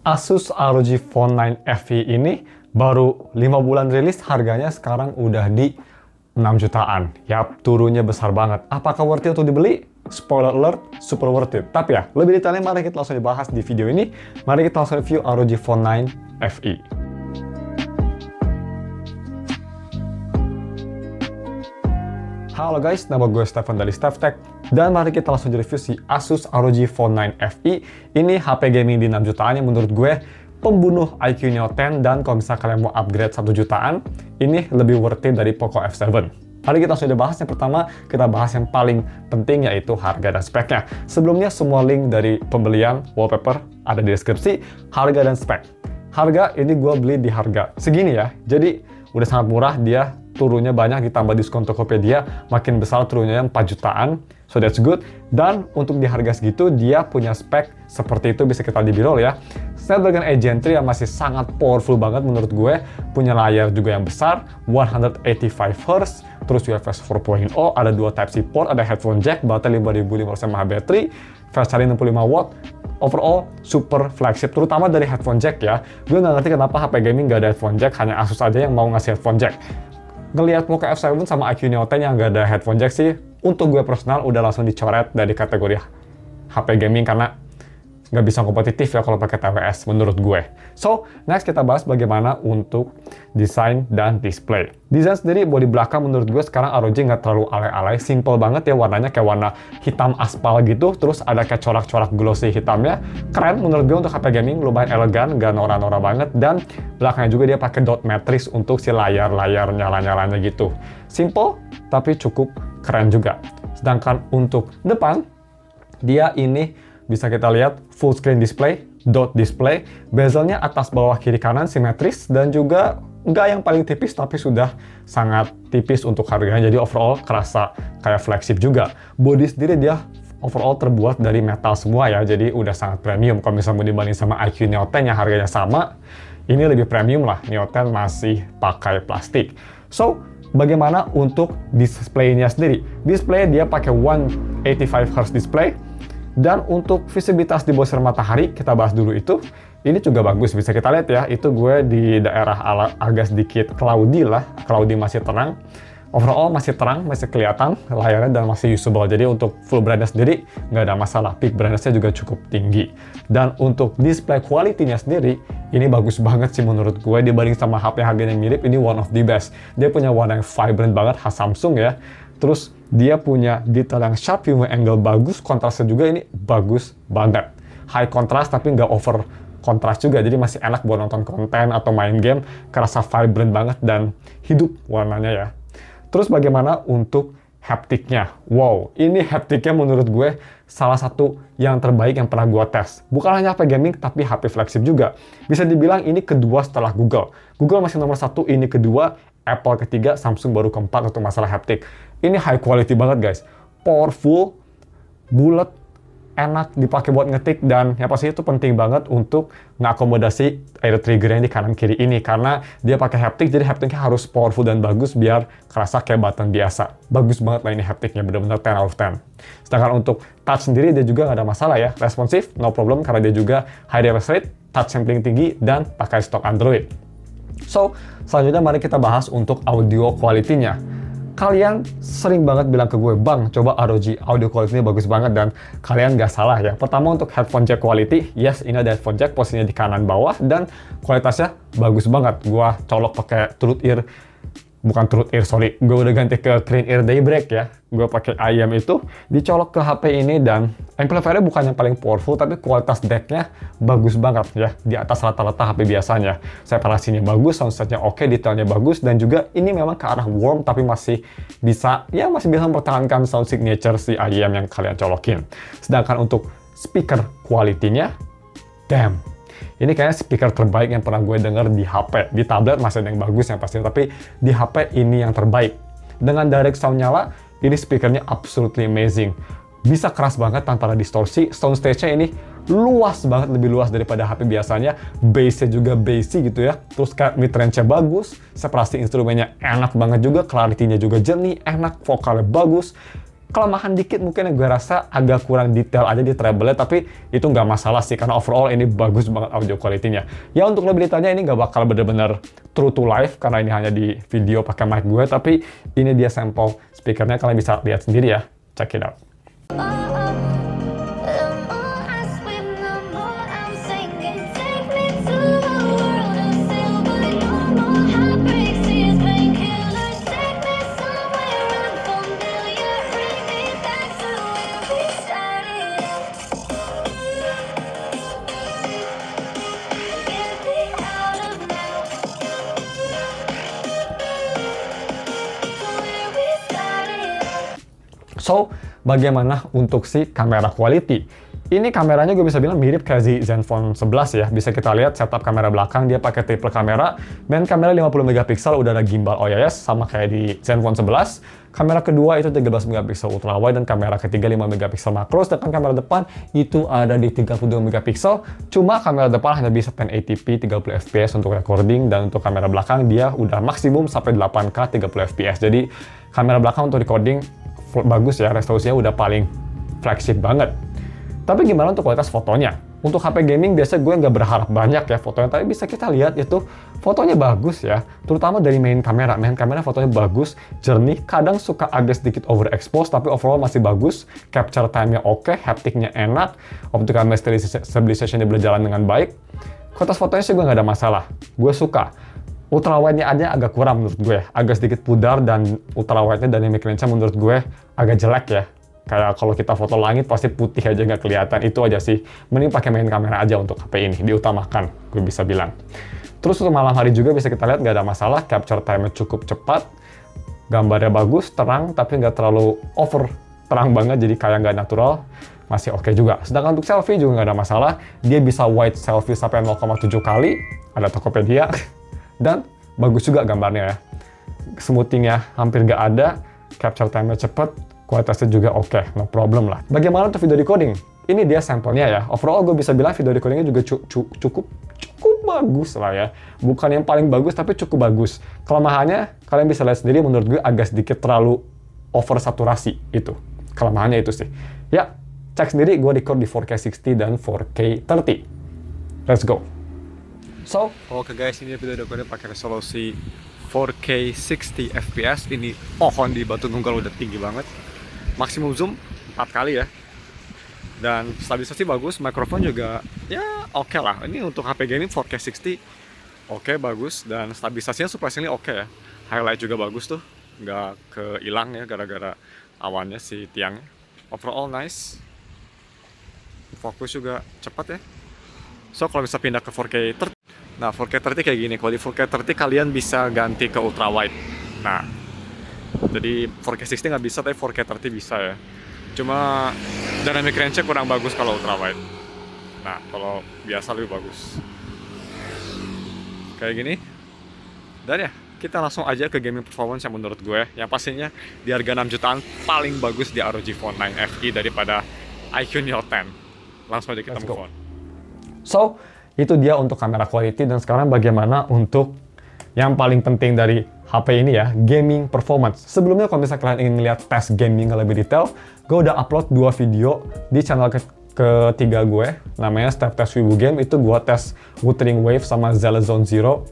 Asus ROG Phone 9 FE ini baru 5 bulan rilis, harganya sekarang udah di 6 jutaan. Yap, turunnya besar banget. Apakah worth it untuk dibeli? Spoiler alert, super worth it. Tapi ya, lebih detailnya mari kita langsung dibahas di video ini. Mari kita langsung review ROG Phone 9 FE. Halo guys, nama gue Stefan dari StefTech. Dan mari kita langsung review si Asus ROG Phone 9 FE. Ini HP gaming di 6 jutaan yang menurut gue pembunuh IQ Neo 10, dan kalau misalnya kalian mau upgrade 1 jutaan, ini lebih worth it dari Poco F7. Mari kita langsung bahas. Yang pertama, kita bahas yang paling penting, yaitu harga dan speknya. Sebelumnya, semua link dari pembelian wallpaper ada di deskripsi, harga dan spek. Harga ini gue beli di harga segini ya, jadi udah sangat murah. Dia turunnya banyak, ditambah diskon Tokopedia, makin besar turunnya 4 jutaan. So that's good. Dan untuk di harga segitu, dia punya spek seperti itu, bisa kita di B-roll ya. Snapdragon 8 Gen 3 yang masih sangat powerful banget menurut gue. Punya layar juga yang besar, 185Hz, terus UFS 4.0, ada 2 Type-C port, ada headphone jack, baterai 5500 mAh baterai, fast charging 65 watt. Overall, super flagship, terutama dari headphone jack ya. Gue nggak ngerti kenapa HP gaming nggak ada headphone jack, hanya Asus aja yang mau ngasih headphone jack. Ngelihat Poco F7 sama IQ Neo 10 yang nggak ada headphone jack sih, untuk gue personal udah langsung dicoret dari kategori HP gaming, karena nggak bisa kompetitif ya kalau pakai TWS menurut gue. So, next kita bahas bagaimana untuk desain dan display. Desain sendiri, bodi belakang menurut gue sekarang ROG nggak terlalu alay-alay, simple banget ya, warnanya kayak warna hitam aspal gitu, terus ada kayak corak-corak glossy hitamnya. Keren menurut gue untuk HP gaming, lumayan elegan, nggak norak-norak banget, dan belakangnya juga dia pakai dot matrix untuk si layar-layar nyala-nyalanya gitu. Simple, tapi cukup keren juga. Sedangkan untuk depan, dia ini bisa kita lihat full screen display, dot display, bezelnya atas bawah kiri kanan simetris, dan juga nggak yang paling tipis tapi sudah sangat tipis untuk harganya, jadi overall kerasa kayak flagship juga. Body sendiri dia overall terbuat dari metal semua ya, jadi udah sangat premium. Kalau misalnya mau dibanding sama IQ Neo 10 yang harganya sama, ini lebih premium lah. Neo 10 masih pakai plastik. So, bagaimana untuk displaynya sendiri? Display dia pakai 185Hz display. Dan untuk visibilitas di bawah sinar matahari, kita bahas dulu itu. Ini juga bagus, bisa kita lihat ya, itu gue di daerah agak sedikit cloudy lah, cloudy masih terang. Overall masih terang, masih kelihatan layarnya dan masih usable. Jadi untuk full brightness sendiri nggak ada masalah, peak brightness-nya juga cukup tinggi. Dan untuk display quality-nya sendiri, ini bagus banget sih menurut gue, dibanding sama HP harganya yang mirip, ini one of the best. Dia punya warna yang vibrant banget, khas Samsung ya. Terus dia punya detail yang sharp, view angle bagus, kontrasnya juga ini bagus banget. High contrast tapi nggak over kontras juga, jadi masih enak buat nonton konten atau main game, kerasa vibrant banget dan hidup warnanya ya. Terus bagaimana untuk haptiknya? Wow, ini haptiknya menurut gue salah satu yang terbaik yang pernah gue tes. Bukan hanya HP gaming, tapi HP flagship juga. Bisa dibilang ini kedua setelah Google. Google masih nomor 1, ini kedua, Apple ketiga, Samsung baru keempat untuk masalah haptik. Ini high quality banget guys. Powerful, bulat, enak dipakai buat ngetik, dan yang pasti itu penting banget untuk ngakomodasi air trigger yang di kanan kiri ini, karena dia pakai haptik, jadi haptiknya harus powerful dan bagus biar kerasa kayak button biasa. Bagus banget lah ini haptiknya, bener-bener 10 out of 10. Sedangkan untuk touch sendiri dia juga nggak ada masalah ya, responsif, no problem, karena dia juga high refresh rate, touch sampling tinggi, dan pakai stok Android. So, selanjutnya mari kita bahas untuk audio quality-nya. Kalian sering banget bilang ke gue, Bang, coba ROG audio quality-nya bagus banget, dan kalian nggak salah ya. Pertama untuk headphone jack quality, yes, ini ada headphone jack, posisinya di kanan bawah, dan kualitasnya bagus banget. Gua colok pakai gue udah ganti ke Clean Ear Daybreak ya. Gue pakai IM itu, dicolok ke HP ini, dan amplifiernya bukan yang paling powerful, tapi kualitas decknya bagus banget ya, di atas rata-rata HP biasanya. Separasinya bagus, soundsetnya oke, detailnya bagus, dan juga ini memang ke arah warm, tapi masih bisa mempertahankan sound signature si IM yang kalian colokin. Sedangkan untuk speaker quality-nya, damn, ini kayaknya speaker terbaik yang pernah gue denger di HP. Di tablet masih ada yang bagus yang pasti, tapi di HP ini yang terbaik. Dengan direct sound nyala, ini speakernya absolutely amazing. Bisa keras banget tanpa ada distorsi. Soundstage-nya ini luas banget, lebih luas daripada HP biasanya. Bass-nya juga bassy gitu ya. Terus mid-range-nya bagus, separasi instrumennya enak banget juga, clarity-nya juga jernih, enak, vokalnya bagus. kelemahan dikit mungkin yang gue rasa agak kurang detail aja di treble-nya, tapi itu nggak masalah sih, karena overall ini bagus banget audio quality-nya. Ya untuk lebih detailnya ini nggak bakal bener-bener true to life, karena ini hanya di video pakai mic gue, tapi ini dia sampel speakernya, kalian bisa lihat sendiri ya. Check it out. So, bagaimana untuk si kamera quality? Ini kameranya gue bisa bilang mirip kayak si Zenfone 11 ya. Bisa kita lihat setup kamera belakang, dia pakai triple kamera. Main kamera 50 megapiksel, udah ada gimbal OIS, sama kayak di Zenfone 11. Kamera kedua itu 13 megapiksel ultra wide, dan kamera ketiga 5 megapiksel makro. Sedangkan kamera depan itu ada di 32 megapiksel. Cuma kamera depan hanya bisa 1080p 30 fps untuk recording, dan untuk kamera belakang dia udah maksimum sampai 8K 30 fps. Jadi kamera belakang untuk recording bagus ya, resolusinya udah paling flagship banget. Tapi gimana untuk kualitas fotonya? Untuk HP gaming biasa gue nggak berharap banyak ya fotonya, tapi bisa kita lihat itu fotonya bagus ya. Terutama dari main kamera. Main kamera fotonya bagus, jernih, kadang suka agak sedikit overexpose, tapi overall masih bagus. Capture time-nya oke, haptic-nya enak, optical image stabilization-nya berjalan dengan baik. Kualitas fotonya sih gue nggak ada masalah. Gue suka. Ultrawide-nya aja agak kurang menurut gue, agak sedikit pudar, dan ultrawide-nya dynamic range-nya menurut gue agak jelek ya. Kayak kalau kita foto langit pasti putih aja nggak kelihatan, itu aja sih. Mending pakai main kamera aja untuk HP ini, diutamakan, gue bisa bilang. Terus untuk malam hari juga bisa kita lihat nggak ada masalah, capture time-nya cukup cepat, gambarnya bagus, terang, tapi nggak terlalu over terang banget, jadi kayak nggak natural, masih oke juga. Sedangkan untuk selfie juga nggak ada masalah, dia bisa wide selfie sampai 0,7 kali, ada Tokopedia. Dan bagus juga gambarnya ya. Smoothing-nya hampir nggak ada, capture time-nya cepet, kualitasnya juga oke, no problem lah. Bagaimana untuk video recording? Ini dia sampelnya ya. Overall gue bisa bilang video recording-nya juga cukup bagus lah ya. Bukan yang paling bagus, tapi cukup bagus. Kelemahannya, kalian bisa lihat sendiri, menurut gue agak sedikit terlalu oversaturasi itu. Kelemahannya itu sih. Ya, cek sendiri, gue record di 4K 60 dan 4K 30. Let's go. So, oke guys, ini video recordnya pakai resolusi 4K 60 fps. Ini pohon di Batu Nunggal udah tinggi banget. Maksimum zoom 4 kali ya. Dan stabilisasi bagus, mikrofon juga ya oke lah. Ini untuk HP gaming 4K 60 oke, bagus, dan stabilisasinya surprisingly oke ya. Highlight juga bagus tuh, nggak kehilang ya gara-gara awannya si tiangnya. Overall nice. Fokus juga cepat ya. So kalau bisa pindah ke 4K 30. Nah, 4K 30 kayak gini. Kalau di 4K 30 kalian bisa ganti ke ultra wide. Nah, jadi 4K 60 nggak bisa, tapi 4K 30 bisa ya. Cuma dynamic range-nya kurang bagus kalau ultra wide. Nah, kalau biasa lebih bagus. Kayak gini. Dan ya, kita langsung aja ke gaming performance yang menurut gue, yang pastinya di harga 6 jutaan paling bagus di ROG Phone 9 FE daripada iQOO Neo 10. Langsung aja kita move on. So, itu dia untuk kamera quality, dan sekarang bagaimana untuk yang paling penting dari HP ini ya, gaming performance. Sebelumnya kalau misalnya kalian ingin lihat tes gaming lebih detail, gue udah upload 2 video di channel ketiga gue, namanya Step Test Wibu Game. Itu gue tes Wuthering Wave sama Zealous Zone Zero.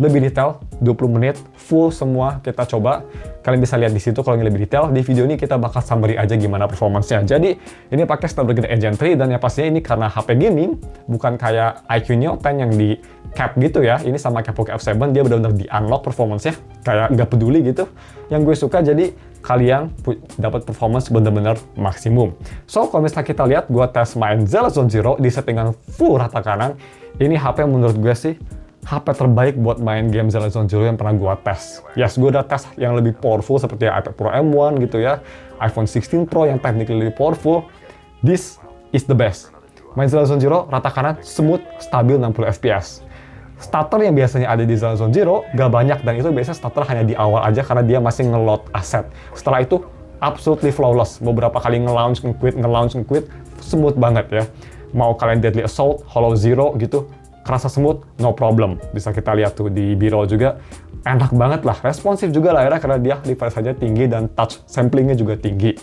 Lebih detail, 20 menit, full semua kita coba. Kalian bisa lihat di situ kalau ingin lebih detail. Di video ini kita bakal summary aja gimana performance-nya. Jadi, ini pakai Snapdragon 8 Gen 3, dan yang pastinya ini karena HP gaming, bukan kayak iQOO Neo 10 yang di cap gitu ya. Ini sama kayak Poco F7, dia benar-benar di unlock performance-nya, kayak nggak peduli gitu. Yang gue suka, jadi kalian dapat performance benar-benar maksimum. So, kalau misalnya kita lihat, gue tes main Zealous Zone Zero di settingan full rata kanan. Ini HP menurut gue sih HP terbaik buat main game Zealous Zone Zero yang pernah gue tes. Yes, gue udah tes yang lebih powerful seperti iPad Pro M1 gitu ya, iPhone 16 Pro yang technically lebih powerful. This is the best. Main Zealous Zone Zero rata kanan, smooth, stabil 60 fps. Stutter yang biasanya ada di Zealous Zone Zero gak banyak, dan itu biasanya stutter hanya di awal aja karena dia masih nge-load aset. Setelah itu absolutely flawless. Beberapa kali nge-launch, nge-quit, smooth banget ya. Mau kalian Deadly Assault, Hollow Zero gitu, kerasa smooth, no problem. Bisa kita lihat tuh di B-roll juga, enak banget lah. Responsif juga lah ya, karena dia refresh saja tinggi dan touch samplingnya juga tinggi.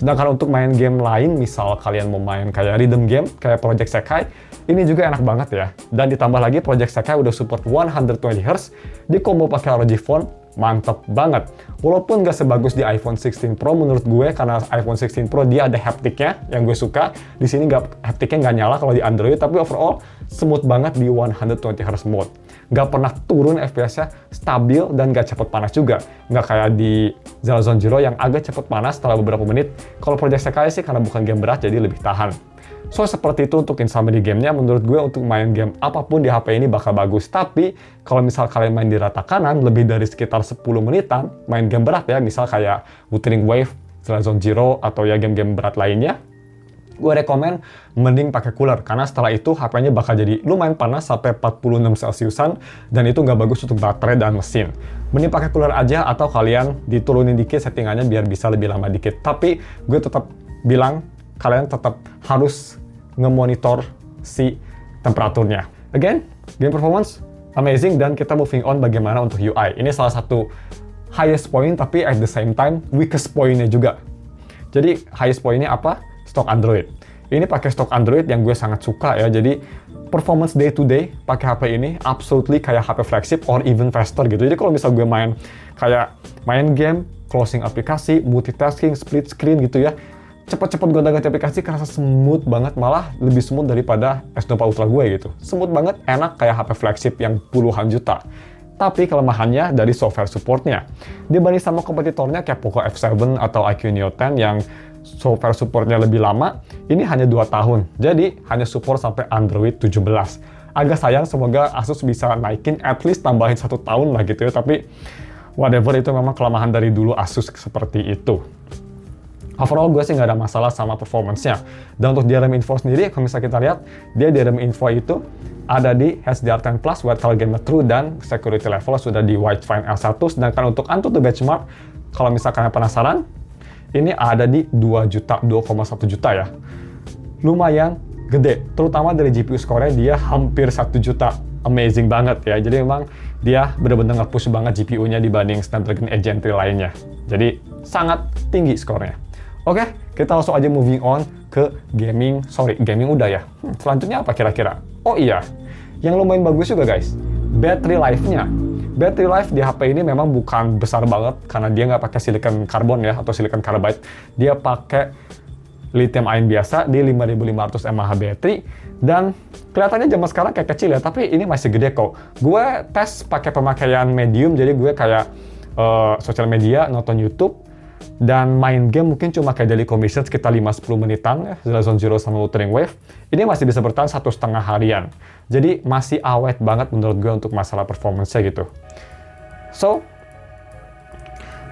Sedangkan untuk main game lain, misal kalian mau main kayak rhythm game, kayak Project Sekai, ini juga enak banget ya. Dan ditambah lagi Project Sekai udah support 120Hz, di combo pakai ROG Phone, mantep banget. Walaupun nggak sebagus di iPhone 16 Pro menurut gue, karena iPhone 16 Pro dia ada haptiknya yang gue suka. Di sini haptiknya nggak nyala kalau di Android, tapi overall smooth banget di 120Hz mode. Nggak pernah turun FPS-nya, stabil dan nggak cepet panas juga. Nggak kayak di Zone Zero yang agak cepet panas setelah beberapa menit. Kalau Project Sekai sih karena bukan game berat jadi lebih tahan. So, seperti itu untuk Insomnia gamenya. Menurut gue untuk main game apapun di HP ini bakal bagus. Tapi, kalau misal kalian main di rata kanan, lebih dari sekitar 10 menitan, main game berat ya, misal kayak Wuthering Wave, Zone Zero, atau ya game-game berat lainnya, gue rekomen mending pakai cooler. Karena setelah itu HP-nya bakal jadi lumayan panas sampai 46 Celciusan, dan itu nggak bagus untuk baterai dan mesin. Mending pakai cooler aja, atau kalian diturunin dikit settingannya biar bisa lebih lama dikit. Tapi, gue tetap bilang, kalian tetap harus nge-monitor si temperaturnya. Again, game performance amazing, dan kita moving on bagaimana untuk UI. Ini salah satu highest point, tapi at the same time weakest point-nya juga. Jadi highest point-nya apa? Stok Android. Ini pakai stok Android yang gue sangat suka ya. Jadi performance day to day pakai HP ini absolutely kayak HP flagship or even faster gitu. Jadi kalau misal gue main game, closing aplikasi, multitasking, split screen gitu ya, cepet-cepet gonta-ganti aplikasi kerasa smooth banget, malah lebih smooth daripada S24 Ultra gue gitu. Smooth banget, enak kayak HP flagship yang puluhan juta. Tapi kelemahannya dari software supportnya. Dibanding sama kompetitornya kayak Poco F7 atau iQOO Neo 10 yang software supportnya lebih lama, ini hanya 2 tahun. Jadi hanya support sampai Android 17. Agak sayang, semoga Asus bisa naikin, at least tambahin 1 tahun lah gitu ya. Tapi whatever, itu memang kelemahan dari dulu Asus seperti itu. Overall gue sih nggak ada masalah sama performance-nya. Dan untuk DRM Info sendiri, kalau misalnya kita lihat, dia DRM Info itu ada di HDR10 Plus, White Color Gamma True, dan security level sudah di Widefine L1. Sedangkan untuk AnTuTu benchmark, kalau misalkan kalian penasaran, ini ada di 2,1 juta ya. Lumayan gede, terutama dari GPU score-nya dia hampir 1 juta. Amazing banget ya. Jadi memang dia benar-benar nge-push banget GPU-nya dibanding Snapdragon 8 Gen 3 lainnya. Jadi sangat tinggi skornya. Oke, kita langsung aja moving on ke gaming. Gaming udah ya. Selanjutnya apa kira-kira? Oh iya, yang lumayan bagus juga guys, battery life-nya. Battery life di HP ini memang bukan besar banget, karena dia nggak pakai silicon carbon ya, atau silicon carbide. Dia pakai lithium ion biasa di 5500 mAh baterai, dan kelihatannya zaman sekarang kayak kecil ya, tapi ini masih gede kok. Gue tes pakai pemakaian medium, jadi gue kayak sosial media, nonton YouTube, dan main game mungkin cuma kayak daily commission sekitar 5-10 menitan ya, Zone Zero sama Wuthering Wave. Ini masih bisa bertahan 1,5 harian. Jadi masih awet banget menurut gue untuk masalah performance-nya gitu. So,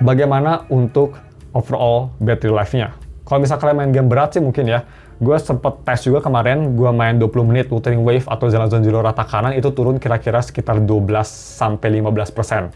bagaimana untuk overall battery life-nya? Kalau misalnya kalian main game berat sih mungkin ya, gue sempet tes juga kemarin, gue main 20 menit Wuthering Wave atau Zone Zero rata kanan, itu turun kira-kira sekitar 12-15%.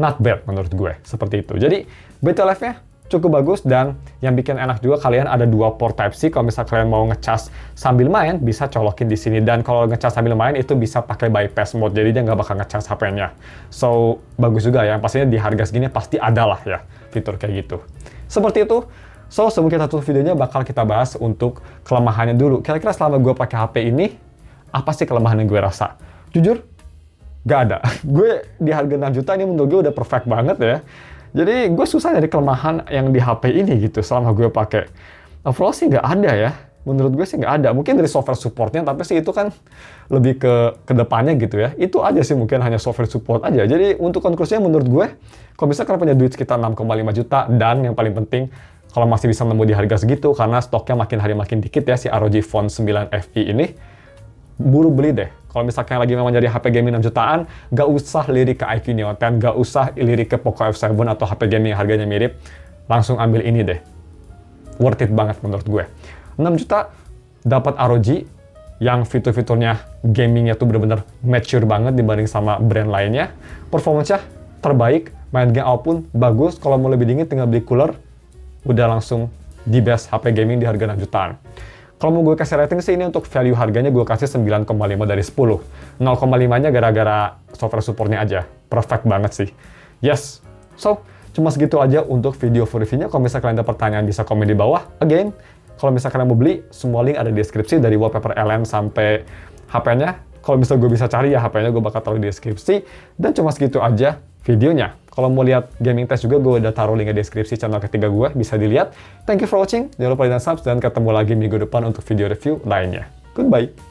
Not bad menurut gue, seperti itu. Jadi, battery life-nya cukup bagus, dan yang bikin enak juga kalian ada 2 port Type-C. Kalau misalnya kalian mau ngecas sambil main, bisa colokin di sini. Dan kalau ngecas sambil main itu bisa pakai bypass mode, jadi dia nggak bakal ngecas HP-nya. So, bagus juga ya. Pastinya di harga segini pasti ada lah ya fitur kayak gitu. Seperti itu. So, sebelum kita tutup videonya, bakal kita bahas untuk kelemahannya dulu. Kira-kira selama gue pakai HP ini, apa sih kelemahan yang gue rasa? Jujur, nggak ada. Gue di harga 6 juta ini menurut gue udah perfect banget ya. Jadi gue susah nyari kelemahan yang di HP ini gitu selama gue pakai. Overall sih nggak ada ya. Menurut gue sih nggak ada. Mungkin dari software supportnya, tapi sih itu kan lebih ke depannya gitu ya. Itu aja sih, mungkin hanya software support aja. Jadi untuk konklusinya menurut gue, kalau misalnya kalian punya duit sekitar 6,5 juta, dan yang paling penting, kalau masih bisa nemu di harga segitu, karena stoknya makin hari makin dikit ya, si ROG Phone 9 FE ini, buru beli deh. Kalau misalkan lagi memang jadi HP gaming 6 jutaan, nggak usah lirik ke iQOO Neo 10, nggak usah lirik ke Poco F7 atau HP gaming harganya mirip, langsung ambil ini deh. Worth it banget menurut gue. 6 juta dapat ROG yang fitur-fiturnya gamingnya tuh bener-bener mature banget dibanding sama brand lainnya. Performance-nya terbaik, main game apapun bagus. Kalau mau lebih dingin tinggal beli cooler, udah langsung di best HP gaming di harga 6 jutaan. Kalau mau gue kasih rating sih, ini untuk value harganya gue kasih 9,5 dari 10. 0,5-nya gara-gara software supportnya aja. Perfect banget sih. Yes. So, Cuma segitu aja untuk video full review-nya. Kalau misalnya kalian ada pertanyaan bisa komen di bawah. Again, kalau misalnya kalian mau beli, semua link ada di deskripsi dari wallpaper LM sampai HP-nya. Kalau misalnya gue bisa cari ya HP-nya gue bakal taruh di deskripsi. Dan cuma segitu aja videonya. Kalau mau lihat gaming test juga gue udah taruh link di deskripsi channel ketiga gue, bisa dilihat. Thank you for watching. Jangan lupa di subscribe dan ketemu lagi minggu depan untuk video review lainnya. Goodbye.